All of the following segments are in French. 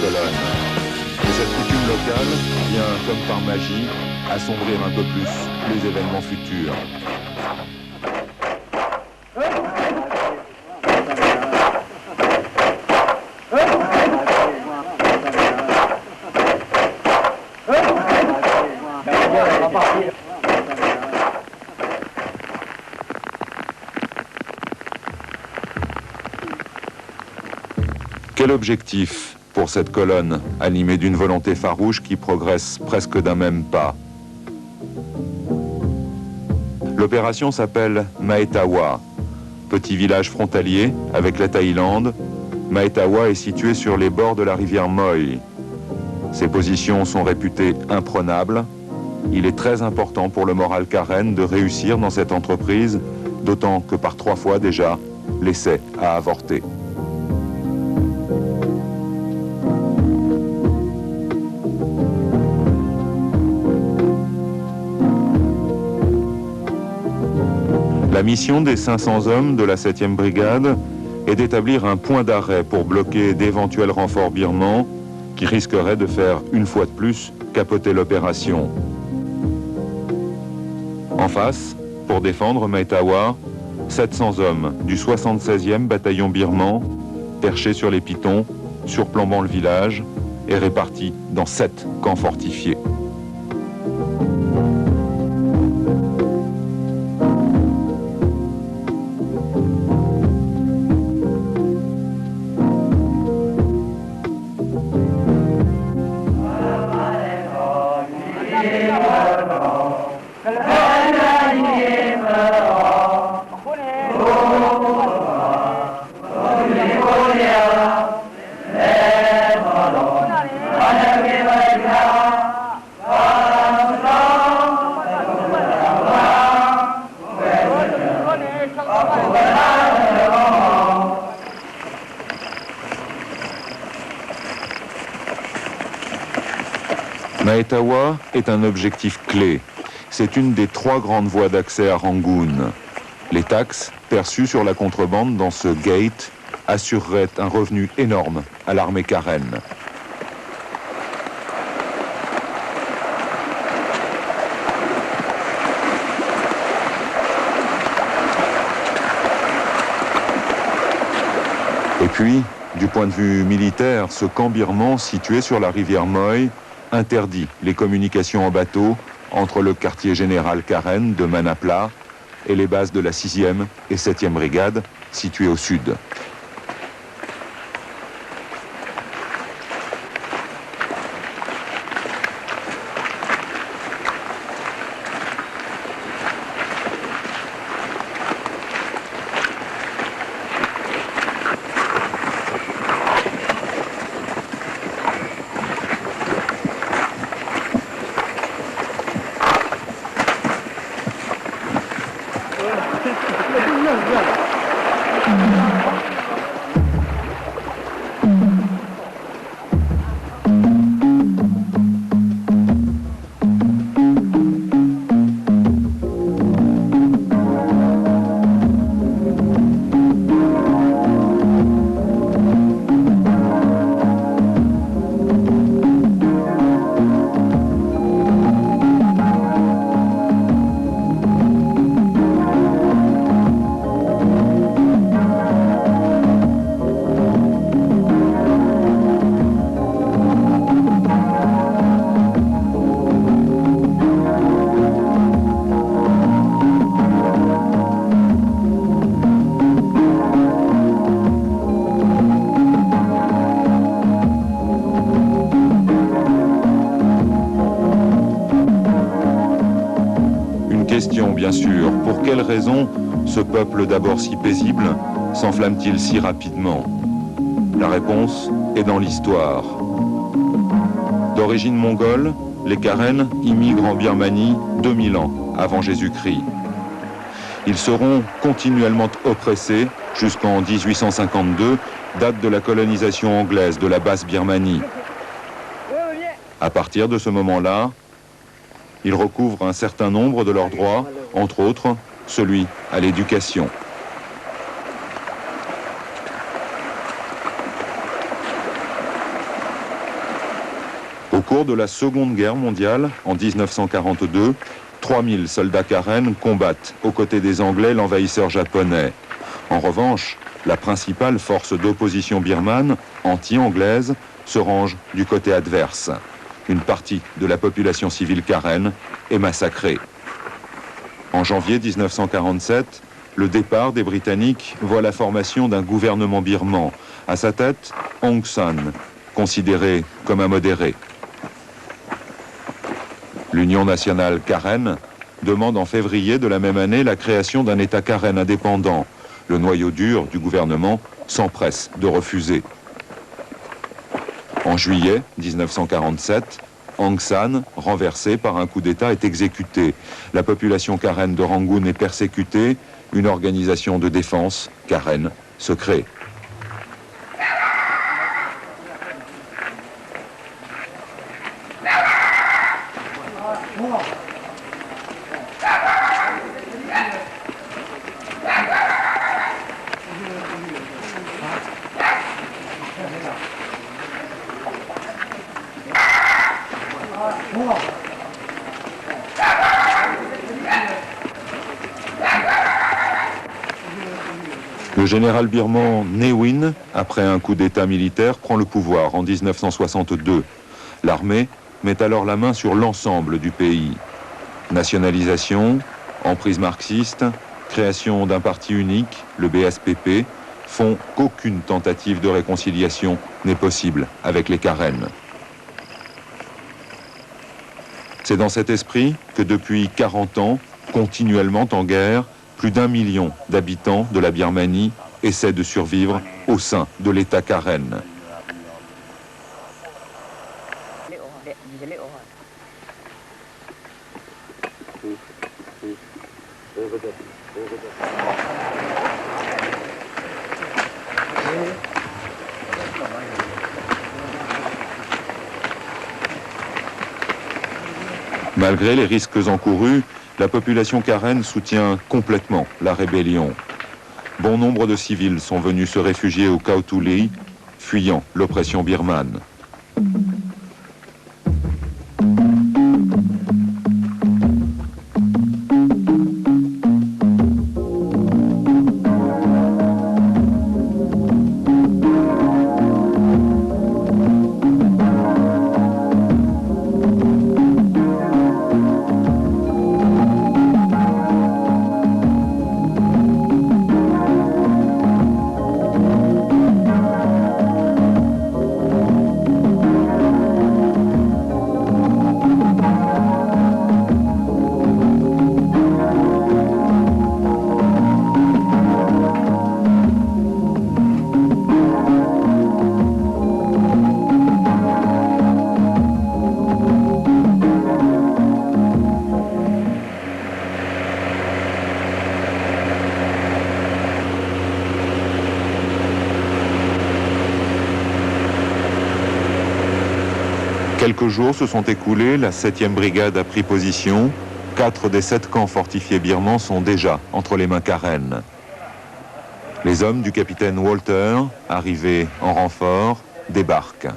colonne. Mais cette coutume locale vient, comme par magie, assombrir un peu plus les événements futurs. Quel objectif pour cette colonne, animée d'une volonté farouche qui progresse presque d'un même pas? L'opération s'appelle Maetawa. Petit village frontalier avec la Thaïlande, Maetawa est situé sur les bords de la rivière Moi. Ses positions sont réputées imprenables. Il est très important pour le moral karen de réussir dans cette entreprise, d'autant que par 3 fois déjà, l'essai a avorté. La mission des 500 hommes de la 7e brigade est d'établir un point d'arrêt pour bloquer d'éventuels renforts birmans qui risqueraient de faire une fois de plus capoter l'opération. En face, pour défendre Maetawa, 700 hommes du 76e bataillon birman, perchés sur les pitons, surplombant le village et répartis dans 7 camps fortifiés. Maetawa est un objectif clé. C'est une des 3 grandes voies d'accès à Rangoon. Les taxes perçues sur la contrebande dans ce gate assureraient un revenu énorme à l'armée karen. Et puis, du point de vue militaire, ce camp birman situé sur la rivière Moi interdit les communications en bateau entre le quartier général karen de Manapla et les bases de la 6e et 7e brigade situées au sud. Bien sûr, pour quelle raison ce peuple d'abord si paisible s'enflamme-t-il si rapidement? La réponse est dans l'histoire. D'origine mongole, les Karen immigrent en Birmanie 2000 ans avant Jésus-Christ. Ils seront continuellement oppressés jusqu'en 1852, date de la colonisation anglaise de la Basse-Birmanie. À partir de ce moment-là, ils recouvrent un certain nombre de leurs droits, entre autres celui à l'éducation. Au cours de la Seconde Guerre mondiale, en 1942, 3000 soldats Karen combattent aux côtés des Anglais l'envahisseur japonais. En revanche, la principale force d'opposition birmane, anti-anglaise, se range du côté adverse. Une partie de la population civile Karen est massacrée. En janvier 1947, le départ des Britanniques voit la formation d'un gouvernement birman. À sa tête, Aung San, considéré comme un modéré. L'Union nationale Karen demande en février de la même année la création d'un État Karen indépendant. Le noyau dur du gouvernement s'empresse de refuser. En juillet 1947, Aung San, renversé par un coup d'État, est exécuté. La population Karen de Rangoon est persécutée. Une organisation de défense, Karen, se crée. Le général birman Ne Win, après un coup d'État militaire, prend le pouvoir en 1962. L'armée met alors la main sur l'ensemble du pays. Nationalisation, emprise marxiste, création d'un parti unique, le BSPP, font qu'aucune tentative de réconciliation n'est possible avec les Karen. C'est dans cet esprit que depuis 40 ans, continuellement en guerre, plus d'1 million d'habitants de la Birmanie essaient de survivre au sein de l'État Karen. Malgré les risques encourus, la population Karen soutient complètement la rébellion. Bon nombre de civils sont venus se réfugier au Kautuli, fuyant l'oppression birmane. Quelques jours se sont écoulés, la 7e brigade a pris position. 4 des 7 camps fortifiés birmans sont déjà entre les mains Karen. Les hommes du capitaine Walter, arrivés en renfort, débarquent.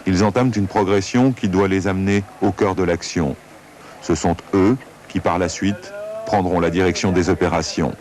Ils entament une progression qui doit les amener au cœur de l'action. Ce sont eux qui, par la suite, prendront la direction des opérations.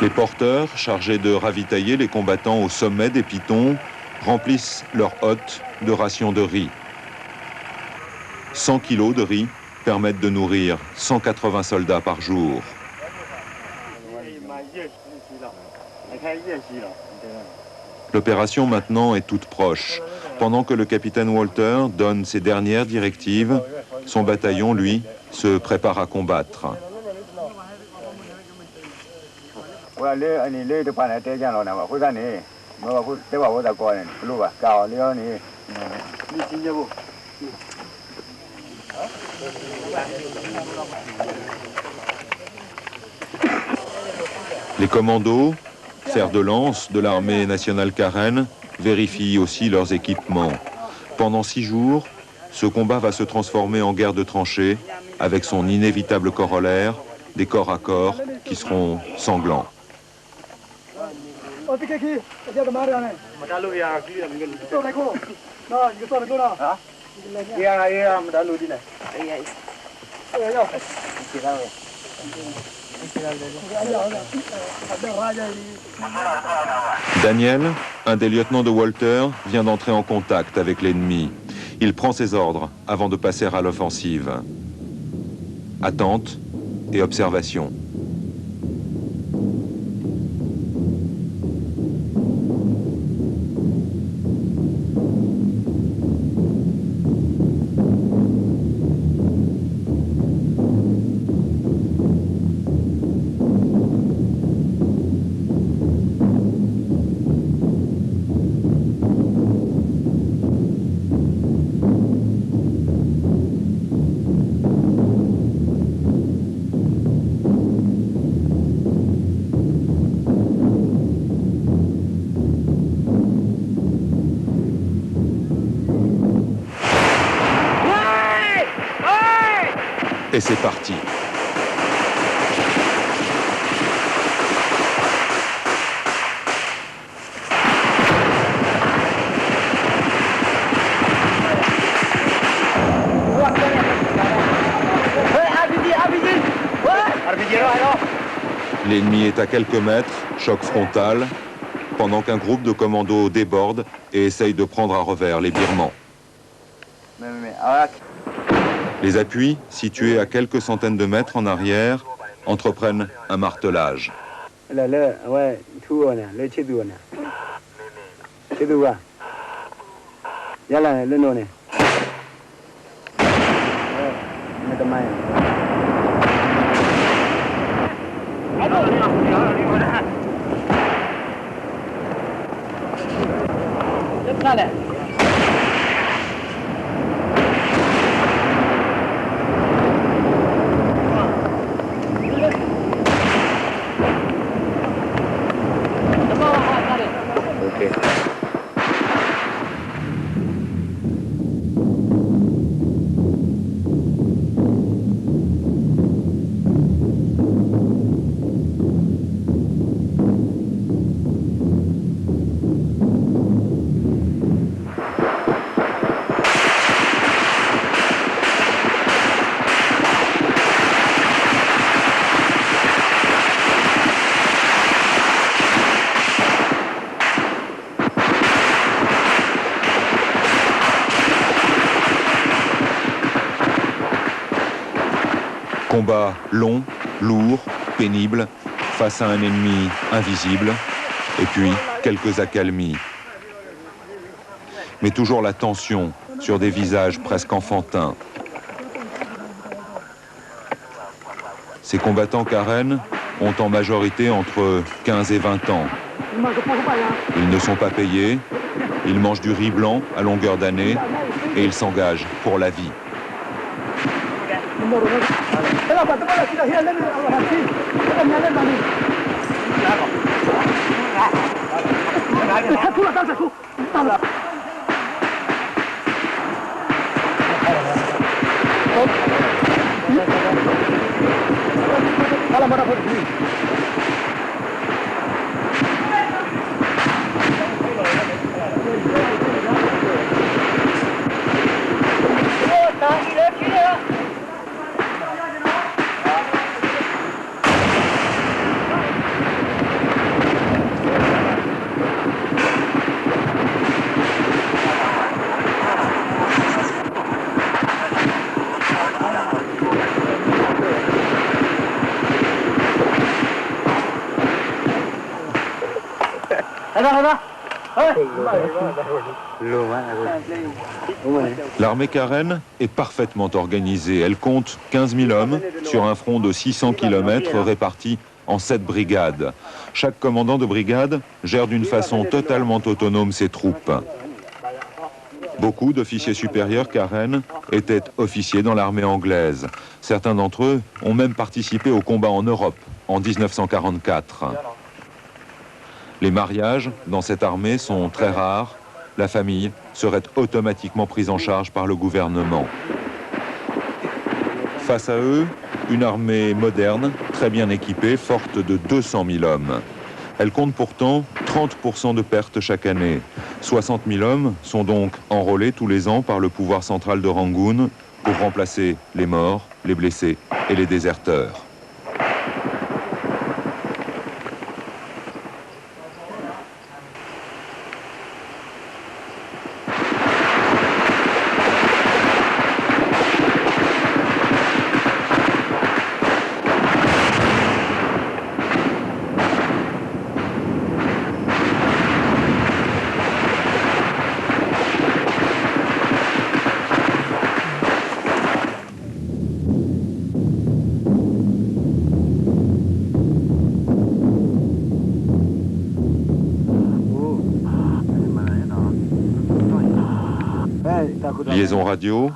Les porteurs, chargés de ravitailler les combattants au sommet des pitons, remplissent leurs hottes de rations de riz. 100 kilos de riz permettent de nourrir 180 soldats par jour. L'opération maintenant est toute proche. Pendant que le capitaine Walter donne ses dernières directives, son bataillon, lui, se prépare à combattre. Les commandos, fers de lance de l'armée nationale Karen, vérifient aussi leurs équipements. Pendant 6 jours, ce combat va se transformer en guerre de tranchées, avec son inévitable corollaire, des corps à corps qui seront sanglants. Daniel, un des lieutenants de Walter, vient d'entrer en contact avec l'ennemi. Il prend ses ordres avant de passer à l'offensive. Attente et observation. Et c'est parti. L'ennemi est à quelques mètres, choc frontal, pendant qu'un groupe de commandos déborde et essaye de prendre à revers les Birmans. Les appuis, situés à quelques centaines de mètres en arrière, entreprennent un martelage. Combat long, lourd, pénible, face à un ennemi invisible, et puis quelques accalmies. Mais toujours la tension sur des visages presque enfantins. Ces combattants Karen ont en majorité entre 15 et 20 ans. Ils ne sont pas payés, ils mangent du riz blanc à longueur d'année et ils s'engagent pour la vie. L'armée Karen est parfaitement organisée. Elle compte 15 000 hommes sur un front de 600 km répartis en 7 brigades. Chaque commandant de brigade gère d'une façon totalement autonome ses troupes. Beaucoup d'officiers supérieurs Karen étaient officiers dans l'armée anglaise. Certains d'entre eux ont même participé au combat en Europe en 1944. Les mariages dans cette armée sont très rares. La famille serait automatiquement prise en charge par le gouvernement. Face à eux, une armée moderne, très bien équipée, forte de 200 000 hommes. Elle compte pourtant 30% de pertes chaque année. 60 000 hommes sont donc enrôlés tous les ans par le pouvoir central de Rangoon pour remplacer les morts, les blessés et les déserteurs. Liaison radio,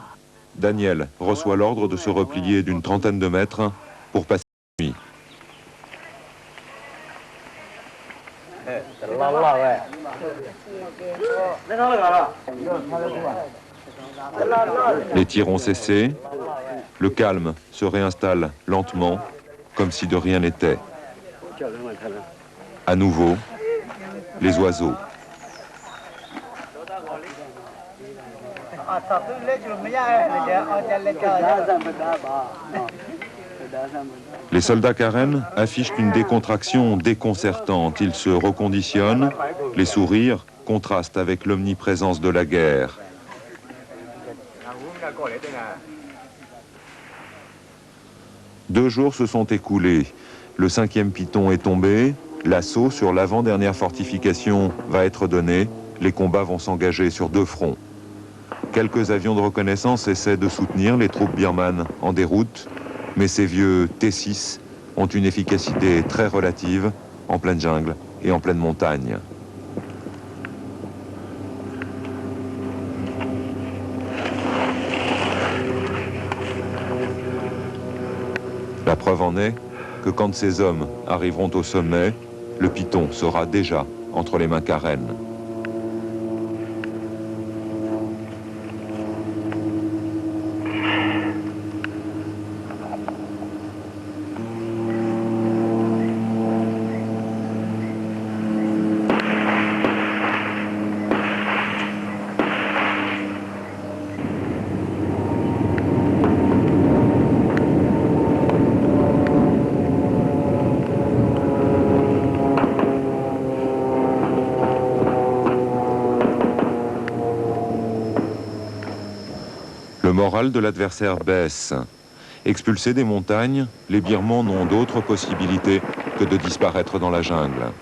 Daniel reçoit l'ordre de se replier d'une trentaine de mètres pour passer la nuit. Les tirs ont cessé, le calme se réinstalle lentement, comme si de rien n'était. À nouveau, les oiseaux. Les soldats Karen affichent une décontraction déconcertante. Ils se reconditionnent, les sourires contrastent avec l'omniprésence de la guerre. Deux jours se sont écoulés. Le 5e piton est tombé, l'assaut sur l'avant-dernière fortification va être donné, les combats vont s'engager sur 2 fronts. Quelques avions de reconnaissance essaient de soutenir les troupes birmanes en déroute, mais ces vieux T-6 ont une efficacité très relative en pleine jungle et en pleine montagne. La preuve en est que quand ces hommes arriveront au sommet, le piton sera déjà entre les mains Karen. Le moral de l'adversaire baisse. Expulsés des montagnes, les Birmans n'ont d'autre possibilité que de disparaître dans la jungle.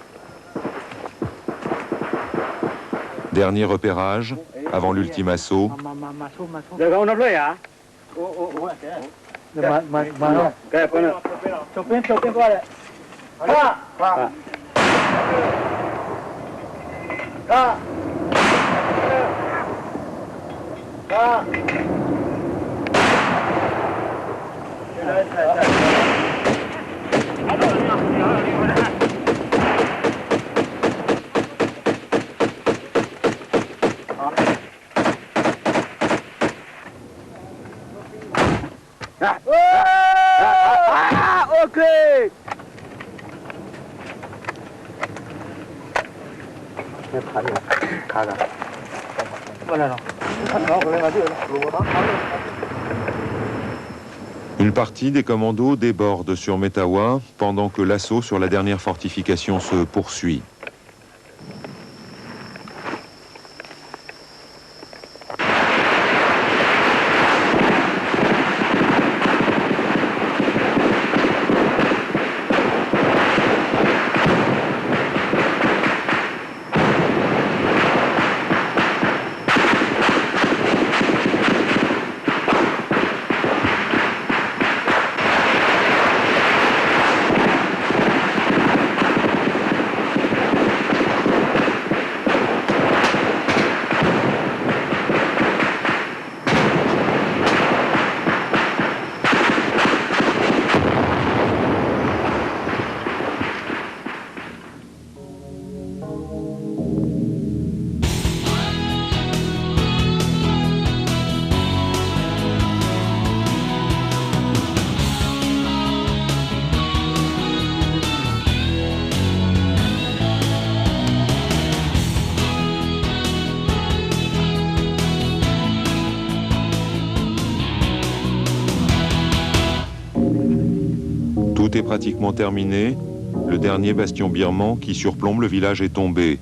Dernier repérage, avant l'ultime assaut. Une partie des commandos déborde sur Metawa pendant que l'assaut sur la dernière fortification se poursuit. Tout est pratiquement terminé. Le dernier bastion birman qui surplombe le village est tombé.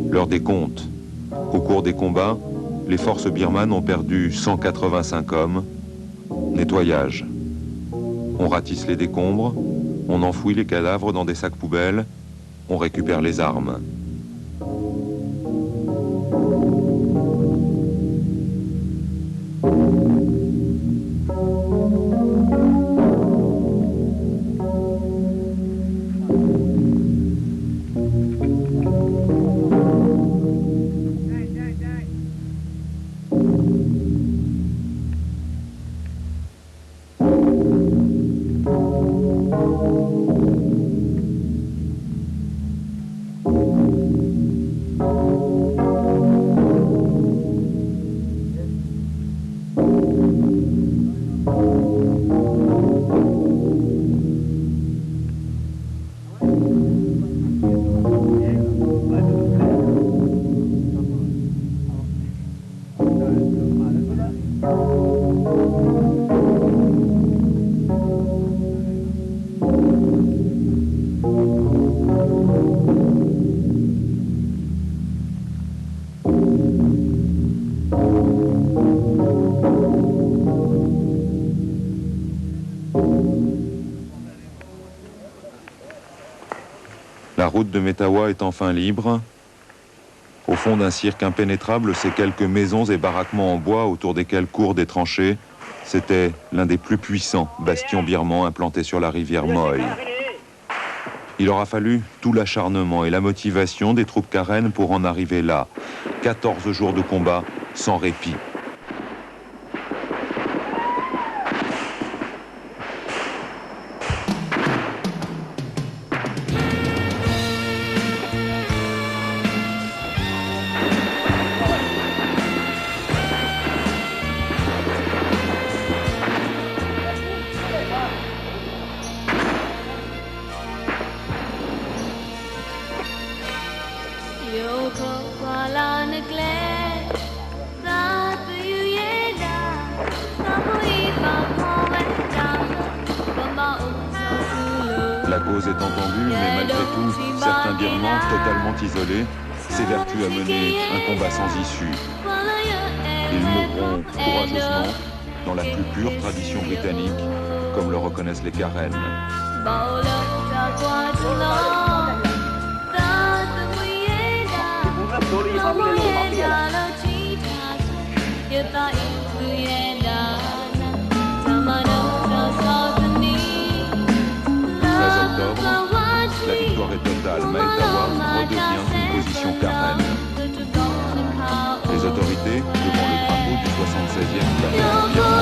L'heure des comptes. Au cours des combats, les forces birmanes ont perdu 185 hommes. Nettoyage. On ratisse les décombres, on enfouit les cadavres dans des sacs poubelles, on récupère les armes. La route de Metawa est enfin libre. Au fond d'un cirque impénétrable, ces quelques maisons et baraquements en bois autour desquels courent des tranchées, c'était l'un des plus puissants bastions birmans implantés sur la rivière Moy. Il aura fallu tout l'acharnement et la motivation des troupes Karen pour en arriver là. 14 jours de combat sans répit. La cause est entendue, mais malgré tout, certains Birmans, totalement isolés, s'évertuent à mener un combat sans issue. Ils mourront courageusement dans la plus pure tradition britannique, comme le reconnaissent les Karen. La victoire est totale. Metawa redevient une position Karen. Les autorités, devant le drapeau du 76e bataillon